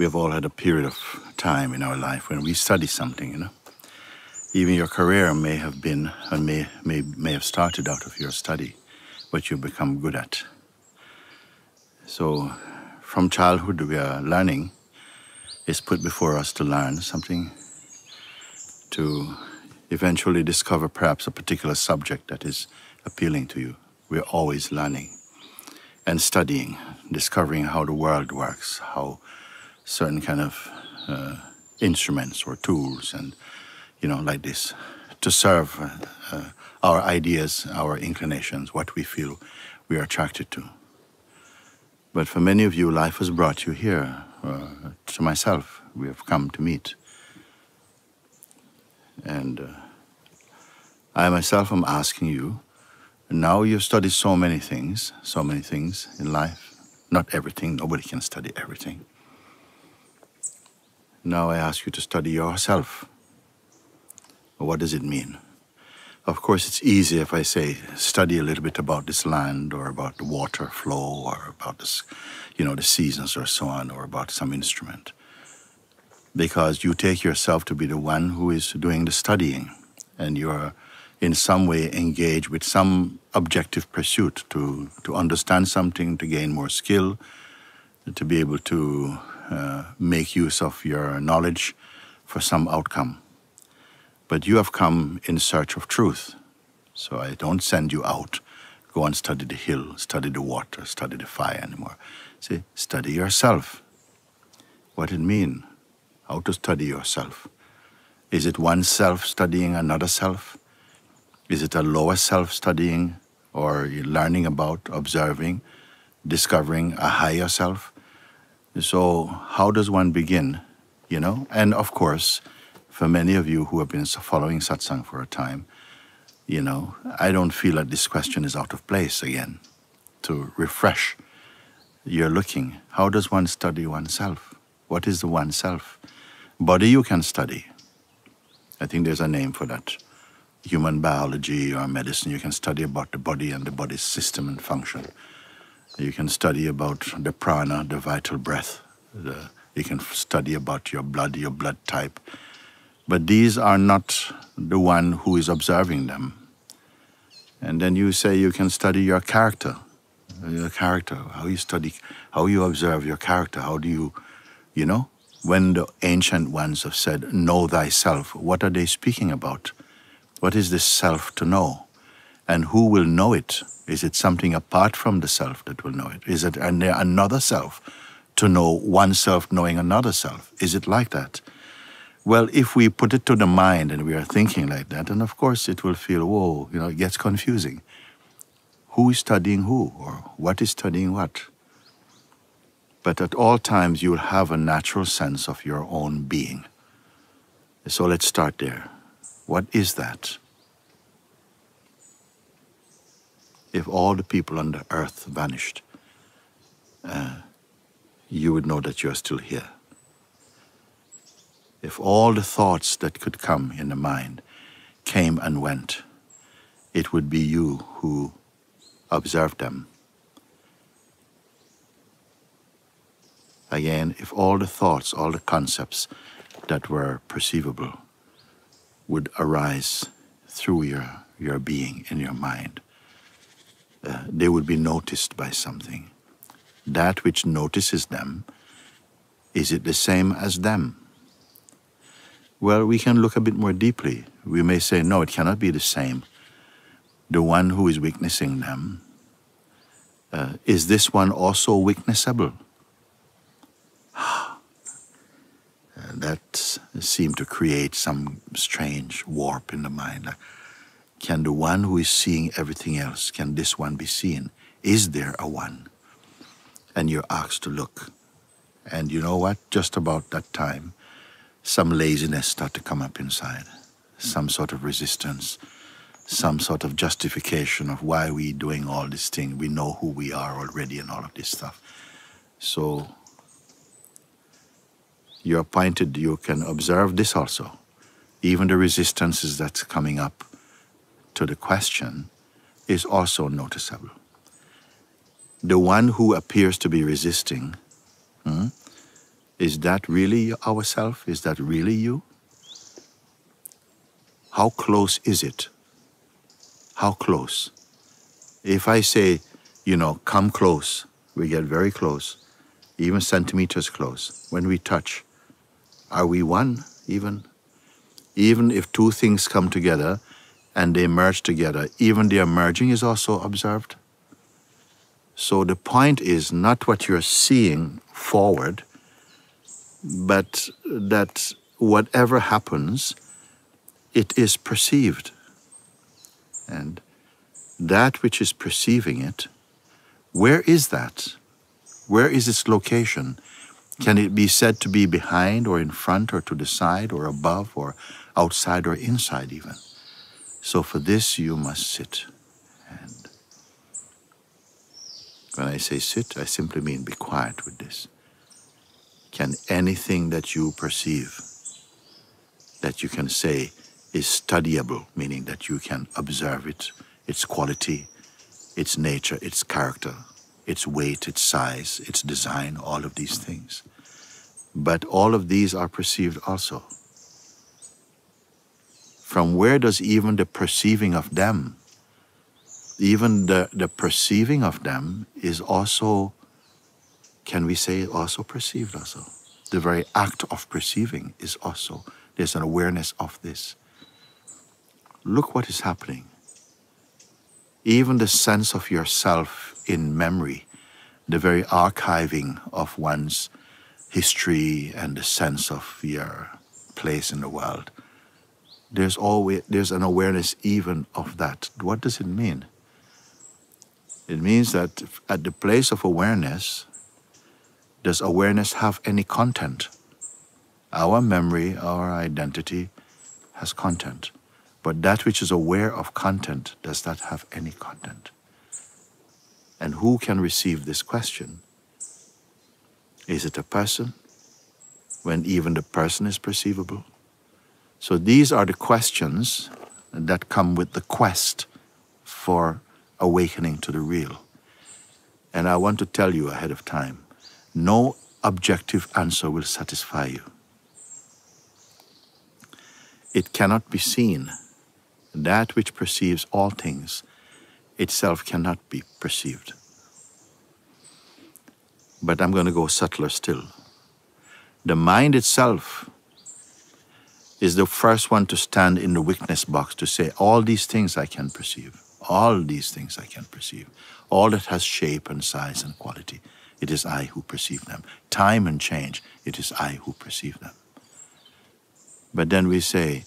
we have all had a period of time in our life when we study something, you know. Even your career may have been, and may have started out of your study, what you've become good at. So from childhood, we are learning. It's put before us to learn something, to eventually discover perhaps a particular subject that is appealing to you. We're always learning and studying, discovering how the world works, how certain kind of instruments or tools and, you know, like this, to serve our ideas, our inclinations, what we feel we are attracted to. But for many of you, life has brought you here. To myself, we have come to meet. And I myself am asking you, now you've studied so many things in life. Not everything, nobody can study everything. Now I ask you to study yourself. What does it mean? Of course, it's easy if I say, study a little bit about this land, or about the water flow, or about this, you know, the seasons or so on, or about some instrument. Because you take yourself to be the one who is doing the studying, and you're in some way engaged with some objective pursuit to understand something, to gain more skill, to be able to make use of your knowledge for some outcome. But you have come in search of truth. So I don't send you out, go and study the hill, study the water, study the fire anymore. Say, study yourself. What it mean? How to study yourself? Is it one self studying another self? Is it a lower self studying, or learning about, observing, discovering a higher self? So how does one begin, you know? And of course, for many of you who have been following satsang for a time, you know, I don't feel that this question is out of place again. To refresh your looking, how does one study oneself? What is the oneself? Body you can study. I think there's a name for that. Human biology or medicine, you can study about the body and the body's system and function. You can study about the prana, the vital breath. You can study about your blood type. But these are not the one who is observing them. And then you say you can study your character, how you study, how you observe your character, how do you, you know? When the ancient ones have said, know thyself, what are they speaking about? What is this self to know? And who will know it? Is it something apart from the self that will know it? Is it another self to know oneself knowing another self? Is it like that? Well, if we put it to the mind and we are thinking like that, then of course it will feel, whoa, you know, it gets confusing. Who is studying who, or what is studying what? But at all times you will have a natural sense of your own being. So let's start there. What is that? If all the people on the earth vanished, you would know that you're still here. If all the thoughts that could come in the mind came and went, it would be you who observed them. Again, if all the thoughts, all the concepts that were perceivable would arise through your being, in your mind, they would be noticed by something. That which notices them, is it the same as them? Well, we can look a bit more deeply. We may say, no, it cannot be the same. The one who is witnessing them, is this one also witnessable? That seemed to create some strange warp in the mind. Like, can the one who is seeing everything else, can this one be seen? Is there a one? And you're asked to look. And you know what? Just about that time, some laziness started to come up inside. Some sort of resistance, some sort of justification of why we doing all this thing. We know who we are already and all of this stuff. So you're appointed, you can observe this also. Even the resistances that's coming up to the question is also noticeable. The one who appears to be resisting Is that really ourself? Is that really you? How close is it? How close? If I say, come close, we get very close, even centimeters close. When we touch, are we one even? Even if two things come together and they merge together, even their merging is also observed. So the point is not what you're seeing forward, but that whatever happens, it is perceived. And that which is perceiving it, where is that? Where is its location? Can it be said to be behind or in front or to the side or above or outside or inside even? So for this you must sit. And when I say sit, I simply mean be quiet with this. Can anything that you perceive, that you can say is studyable, meaning that you can observe it, its quality, its nature, its character, its weight, its size, its design, all of these things. But all of these are perceived also. From where does even the perceiving of them, even the perceiving of them is also, can we say also perceived also? The very act of perceiving is also, there's an awareness of this. Look what is happening. Even the sense of yourself in memory, the very archiving of one's history and the sense of your place in the world, there's an awareness even of that. What does it mean? It means that at the place of awareness, does awareness have any content? Our memory, our identity has content. But that which is aware of content, does that have any content? And who can receive this question? Is it a person? When even the person is perceivable? So these are the questions that come with the quest for awakening to the real. And I want to tell you ahead of time, no objective answer will satisfy you. It cannot be seen. That which perceives all things itself cannot be perceived. But I'm going to go subtler still. The mind itself is the first one to stand in the witness box to say, all these things I can perceive. All these things I can perceive. All that has shape and size and quality, it is I who perceive them. Time and change, it is I who perceive them. But then we say,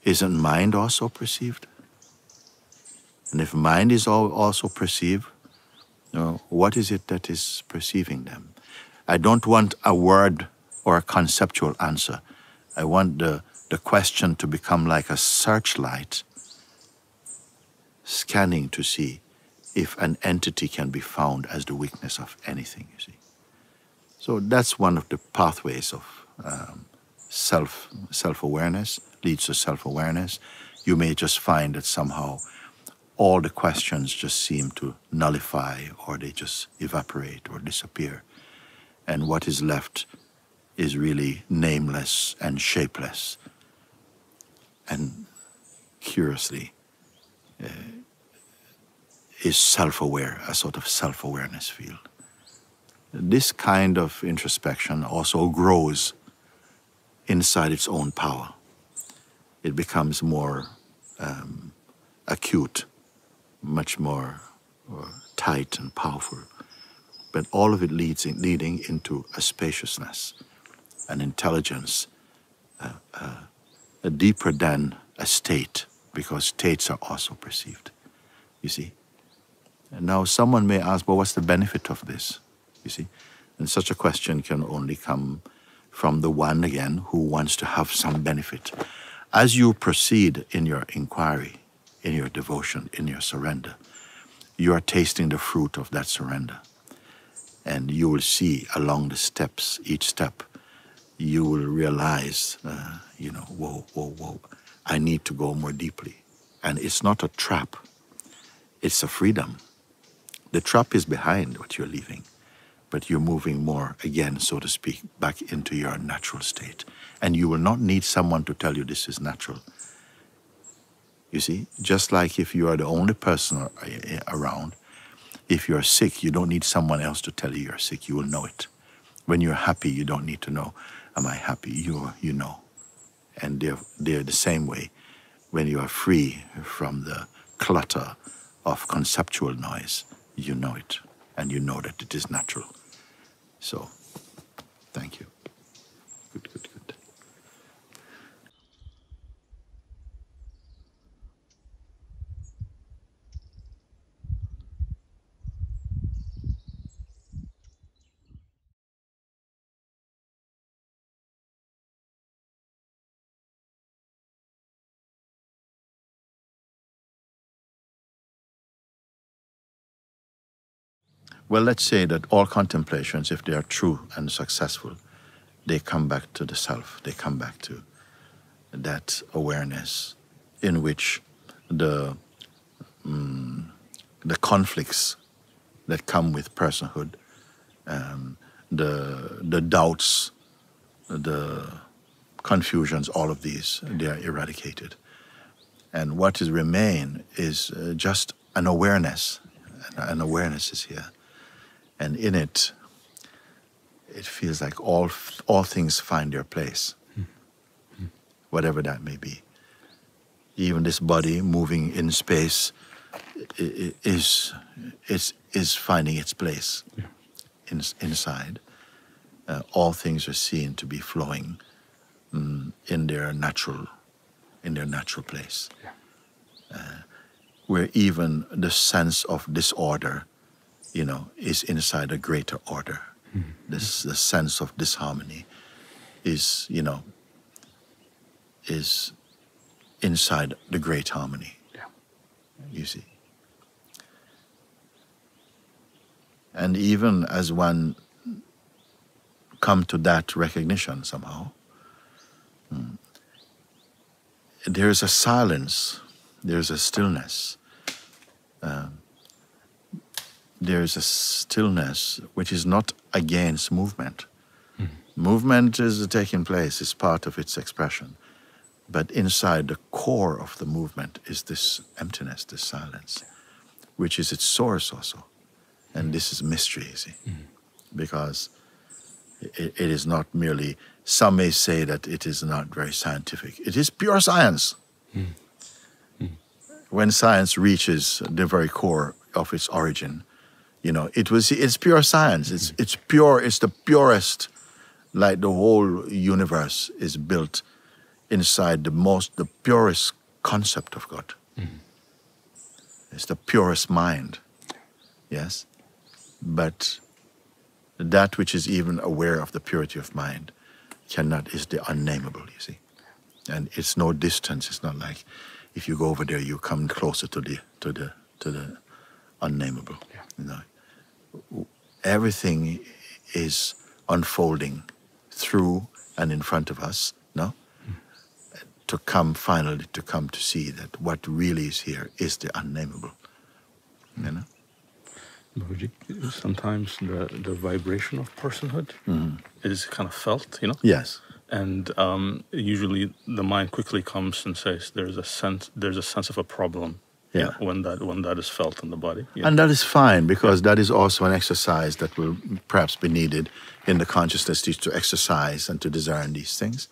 isn't mind also perceived? And if mind is also perceived, what is it that is perceiving them? I don't want a word or a conceptual answer. I want the question to become like a searchlight, scanning to see if an entity can be found as the weakness of anything, you see. So that's one of the pathways of self-awareness, leads to self-awareness. You may just find that somehow all the questions just seem to nullify, or they just evaporate or disappear. And what is left is really nameless and shapeless. And curiously, is self-aware, a sort of self-awareness field. This kind of introspection also grows inside its own power. It becomes more acute, much more tight and powerful. But all of it leading into a spaciousness, an intelligence, a deeper than a state, because states are also perceived, you see. And now someone may ask, well, what's the benefit of this, you see? And such a question can only come from the one, again, who wants to have some benefit. As you proceed in your inquiry, in your devotion, in your surrender, you are tasting the fruit of that surrender. And you will see along the steps, each step, you will realize, whoa, I need to go more deeply. And it's not a trap, it's a freedom. The trap is behind what you're leaving. but you're moving more, again, so to speak, back into your natural state. And you will not need someone to tell you this is natural. You see, just like if you are the only person around, if you're sick, you don't need someone else to tell you you're sick. You will know it. When you're happy, you don't need to know, am I happy? You know. And they're the same way. When you are free from the clutter of conceptual noise, you know it. And you know that it is natural. So, thank you. Good, good, good. Well, let's say that all contemplations, if they are true and successful, they come back to the self. They come back to that awareness in which the conflicts that come with personhood, the doubts, the confusions, all of these, they are eradicated. And what is remain is just an awareness. An awareness is here. And in it, it feels like all things find their place, whatever that may be. Even this body moving in space is finding its place inside. All things are seen to be flowing in their natural place. Where even the sense of disorder, is inside a greater order. The sense of disharmony is inside the great harmony. You see. And even as one come to that recognition somehow, there is a silence, there is a stillness. There is a stillness which is not against movement. Movement is taking place, it's part of its expression. But inside the core of the movement is this emptiness, this silence, which is its source also. And this is mystery, you see. Because it is not merely, some may say that it is not very scientific. It is pure science. When science reaches the very core of its origin, it's pure science. It's pure. It's the purest. Like the whole universe is built inside the purest concept of God. It's the purest mind. Yes, but that which is even aware of the purity of mind is the unnameable. You see, and it's no distance. It's not like if you go over there, you come closer to the unnameable. Everything is unfolding through and in front of us, to come to see that what really is here is the unnameable. Mooji, sometimes the vibration of personhood is kind of felt, Yes. And usually the mind quickly comes and says there's a sense of a problem. When that is felt in the body. And that is fine, because that is also an exercise that will perhaps be needed in the consciousness to exercise and to discern these things.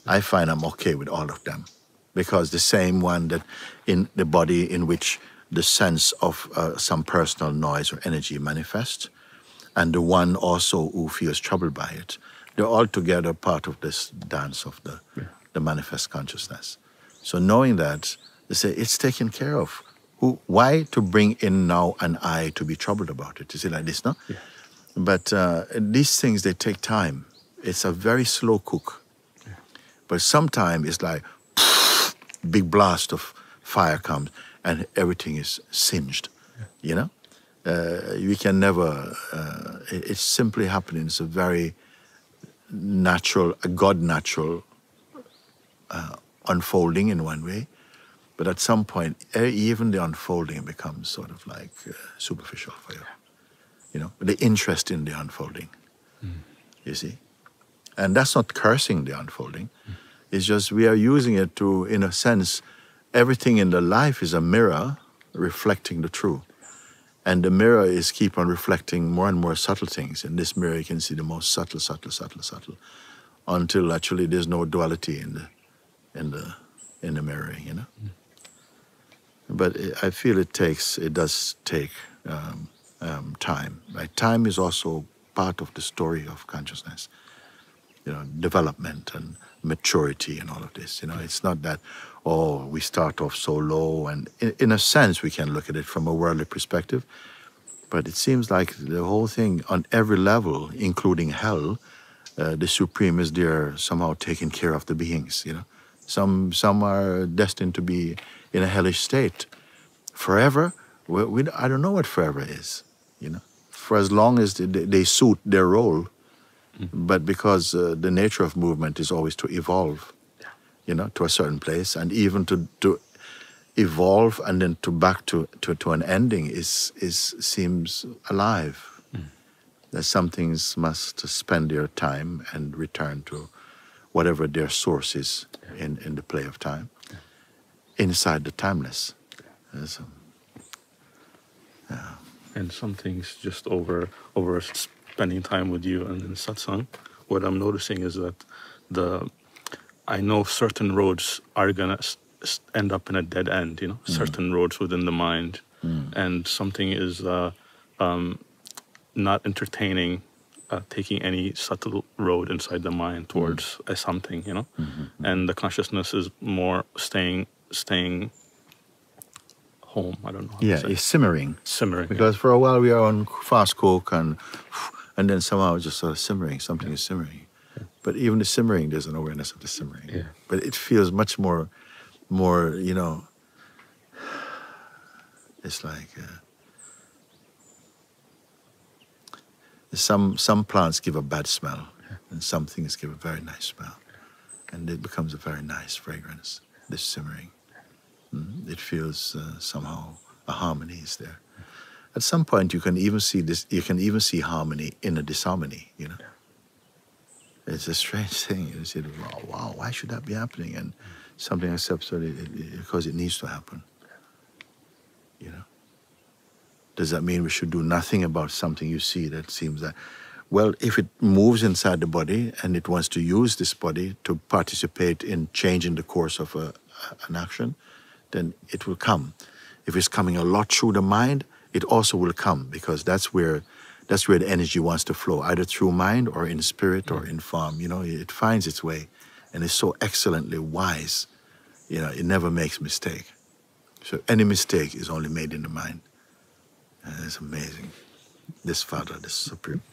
I find I'm okay with all of them, because the same one that in the body in which the sense of some personal noise or energy manifests, and the one also who feels troubled by it, they're all together part of this dance of the manifest consciousness. So knowing that, they say it's taken care of. Why to bring in now an I to be troubled about it? Is it like this, no? Yeah. But these things, they take time. It's a very slow cook. But sometimes it's like big blast of fire comes and everything is singed. We can never. It's simply happening. It's a very natural, a God-natural unfolding in one way. But at some point, even the unfolding becomes sort of like superficial for you. you know, the interest in the unfolding, you see. And that's not cursing the unfolding. It's just we are using it to, in a sense, everything in the life is a mirror reflecting the true. And the mirror is keep on reflecting more and more subtle things. In this mirror, you can see the most subtle, until actually there's no duality in the mirror, you know. But I feel it does take time. Right? Time is also part of the story of consciousness. You know, development and maturity and all of this. You know, it's not that, oh, we start off so low, and in a sense we can look at it from a worldly perspective, but it seems like the whole thing on every level, including hell, the Supreme is there somehow taking care of the beings, you know. Some are destined to be in a hellish state forever. I don't know what forever is, you know, for as long as they suit their role. But because the nature of movement is always to evolve, you know, to a certain place, and even to evolve and then to back to an ending seems alive. That some things must spend their time and return to whatever their source is in the play of time, inside the timeless. And some things just over spending time with you and in satsang, what I'm noticing is that I know certain roads are gonna end up in a dead end, you know, certain roads within the mind, and something is not entertaining taking any subtle road inside the mind towards a something, you know, and the consciousness is more staying home. I don't know. It's simmering. Simmering. Because for a while we are on fast coke and then somehow it's just sort of simmering. Something is simmering. But even the simmering, there's an awareness of the simmering. But it feels much more, you know, it's like some plants give a bad smell, and some things give a very nice smell, and it becomes a very nice fragrance. This simmering, it feels somehow a harmony is there. At some point, you can even see this. You can even see harmony in a disharmony. You know, it's a strange thing. You say, "Wow, why should that be happening?" And something accepts it because it needs to happen. You know. Does that mean we should do nothing about something you see that seems that, well, if it moves inside the body and it wants to use this body to participate in changing the course of an action, then it will come. If it's coming a lot through the mind, it also will come, because that's where the energy wants to flow, either through mind or in spirit or in form. You know, it finds its way, and it's so excellently wise. You know, it never makes mistake. So any mistake is only made in the mind. It's amazing. This Father, this Supreme.